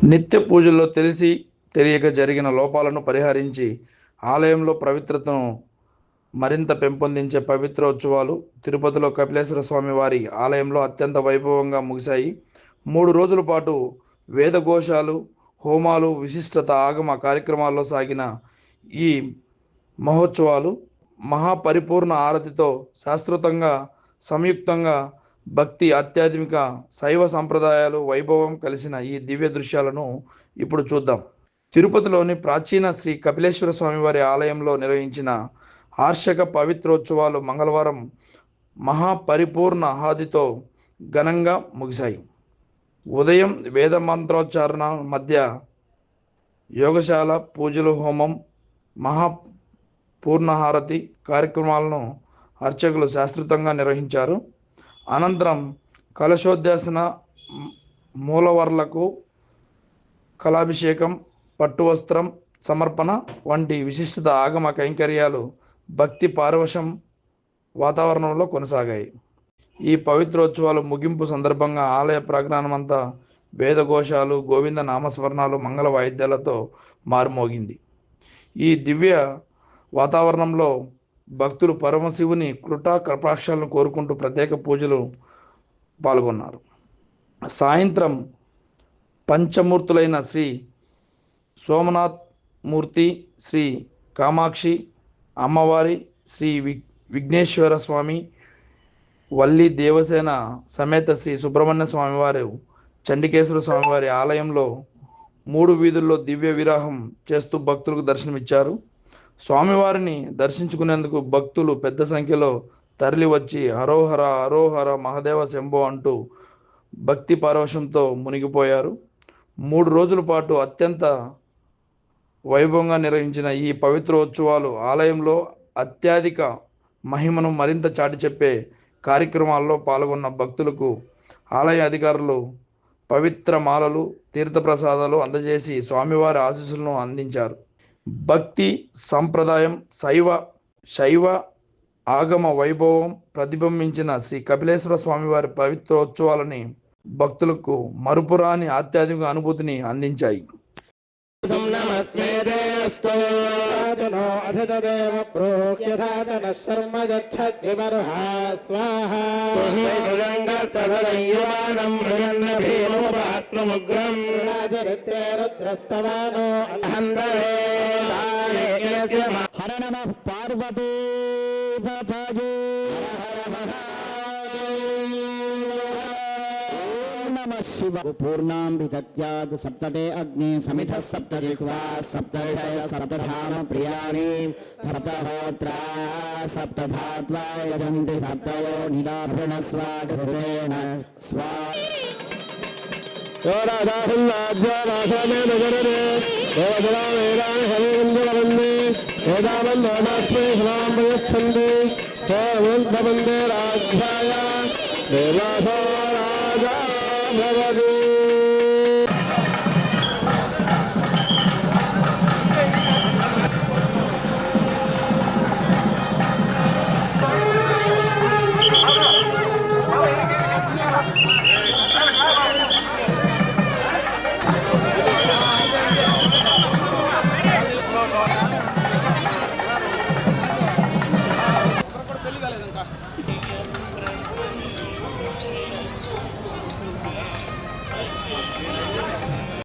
నిత్య పూజల్లో తెలిసి తెలియక జరిగిన లోపాలను పరిహరించి ఆలయంలో పవిత్రతను మరింత పెంపొందించే పవిత్రోత్సవాలు తిరుపతిలో కపిలేశ్వర స్వామి వారి ఆలయంలో అత్యంత వైభవంగా ముగిశాయి. 3 రోజుల పాటు వేదఘోషాలు, హోమాలు, విశిష్టత ఆగమ కార్యక్రమాల్లో సాగిన ఈ మహోత్సవాలు మహాపరిపూర్ణ ఆరతితో శాస్త్రోక్తంగా సంయుక్తంగా భక్తి, ఆధ్యాత్మిక, శైవ సంప్రదాయాలు వైభవం కలిసిన ఈ దివ్య దృశ్యాలను ఇప్పుడు చూద్దాం. తిరుపతిలోని ప్రాచీన శ్రీ కపిలేశ్వర స్వామివారి ఆలయంలో నిర్వహించిన ఆర్షక పవిత్రోత్సవాలు మంగళవారం మహాపరిపూర్ణ ఆహాదితో ఘనంగా ముగిశాయి. ఉదయం వేద మంత్రోచ్చారణ మధ్య యోగశాల పూజలు, హోమం, మహాపూర్ణహారతి కార్యక్రమాలను అర్చకులు శాస్త్రోక్తంగా నిర్వహించారు. అనంతరం కలశోద్యాసన, మూలవర్లకు కళాభిషేకం, పట్టువస్త్రం సమర్పణ వంటి విశిష్టత ఆగమ కైంకర్యాలు భక్తి పారవశం వాతావరణంలో కొనసాగాయి. ఈ పవిత్రోత్సవాలు ముగింపు సందర్భంగా ఆలయ ప్రాంగణమంతా వేదఘోషాలు, గోవింద నామస్మరణాలు, మంగళ వాయిద్యాలతో మారుమోగింది. ఈ దివ్య వాతావరణంలో భక్తులు పరమశివుని కృపా కటాక్షాలను కోరుకుంటూ ప్రత్యేక పూజలు పాల్గొన్నారు. సాయంత్రం పంచమూర్తులైన శ్రీ సోమనాథ్ మూర్తి, శ్రీ కామాక్షి అమ్మవారి, శ్రీ విఘ్నేశ్వర స్వామి, వల్లి దేవసేన సమేత శ్రీ సుబ్రహ్మణ్య స్వామివారు, చండికేశ్వర స్వామివారి ఆలయంలో 3 వీధుల్లో దివ్య విరాహం చేస్తూ భక్తులకు దర్శనమిచ్చారు. స్వామివారిని దర్శించుకునేందుకు భక్తులు పెద్ద సంఖ్యలో తరలి వచ్చి హరోహర హరోహర మహాదేవ శంభో అంటూ భక్తి పారవశంతో మునిగిపోయారు. 3 రోజుల పాటు అత్యంత వైభవంగా నిర్వహించిన ఈ పవిత్రోత్సవాలు ఆలయంలో అత్యధిక మహిమను మరింత చాటి చెప్పే కార్యక్రమాల్లో పాల్గొన్న భక్తులకు ఆలయ అధికారులు పవిత్ర మాలలు, తీర్థప్రసాదాలు అందజేసి స్వామివారి ఆశీస్సులను అందించారు. భక్తి, సంప్రదాయం, శైవ ఆగమ వైభవం ప్రతిబింబించిన శ్రీ కపిలేశ్వర స్వామివారి పవిత్రోత్సవాలని భక్తులకు మరుపురాని ఆధ్యాత్మిక అనుభూతిని అందించాయి. హర నమః పార్వతీ పతయే నమః శివ పూర్ణాం విదత్యాద్ సప్తతే అగ్ని సమిధ సప్తజిహ్వా సప్తర్షయ సప్తధామ ప్రియాణి సప్తహోత్రా సప్తధాత్వా యజంతి సప్తయో నిరాభరణ స్వాగృతేన స్వా రాజ్యాయ దేవాసో రాజా భవతి.